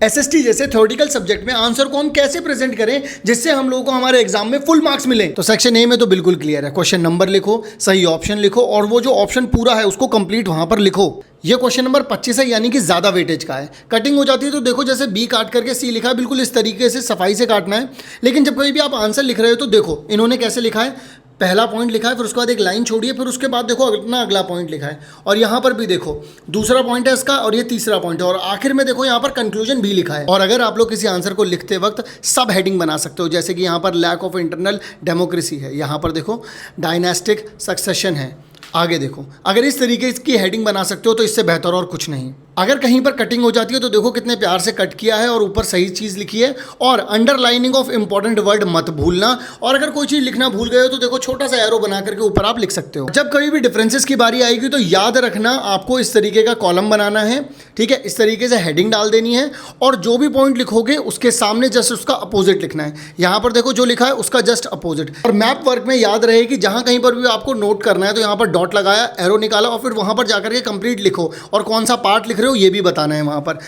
SST जैसे theoretical subject में answer को हम कैसे प्रेजेंट करें जिससे हम लोगों को हमारे एग्जाम में फुल मार्क्स मिले। तो सेक्शन ए में तो बिल्कुल क्लियर है, क्वेश्चन नंबर लिखो, सही ऑप्शन लिखो और वो जो ऑप्शन पूरा है उसको कंप्लीट वहां पर लिखो। ये क्वेश्चन नंबर 25 है, यानी कि ज्यादा वेटेज का है। कटिंग हो जाती है तो देखो जैसे बी काट करके सी लिखा है, बिल्कुल इस तरीके से सफाई से काटना है। लेकिन जब कभी भी आप आंसर लिख रहे हो तो देखो इन्होंने कैसे लिखा है, पहला पॉइंट लिखा है, फिर उसके बाद एक लाइन छोड़ी है, फिर उसके बाद देखो अपना अगला पॉइंट लिखा है, और यहाँ पर भी देखो दूसरा पॉइंट है इसका और ये तीसरा पॉइंट है, और आखिर में देखो यहाँ पर कंक्लूजन भी लिखा है। और अगर आप लोग किसी आंसर को लिखते वक्त सब हेडिंग बना सकते हो, जैसे कि यहाँ पर लैक ऑफ इंटरनल डेमोक्रेसी है, यहाँ पर देखो डायनेस्टिक सक्सेशन है, आगे देखो, अगर इस तरीके की हेडिंग बना सकते हो तो इससे बेहतर और कुछ नहीं। अगर कहीं पर कटिंग हो जाती है तो देखो कितने प्यार से कट किया है और ऊपर सही चीज़ लिखी है, और अंडरलाइनिंग ऑफ इंपॉर्टेंट वर्ड मत भूलना। और अगर कोई चीज़ लिखना भूल गए हो तो देखो छोटा सा एरो बना करके ऊपर आप लिख सकते हो। जब कभी भी डिफरेंसेस की बारी आएगी तो याद रखना आपको इस तरीके का कॉलम बनाना है, ठीक है, इस तरीके से हेडिंग डाल देनी है, और जो भी पॉइंट लिखोगे उसके सामने जस्ट उसका अपोजिट लिखना है। यहाँ पर देखो जो लिखा है उसका जस्ट अपोजिट। और मैप वर्क में याद रहे कि जहाँ कहीं पर भी आपको नोट करना है तो यहाँ पर डॉट लगाया, एरो निकाला और फिर वहाँ पर जाकर के कंप्लीट लिखो, और कौन सा पार्ट लिख रहे हो ये भी बताना है वहाँ पर।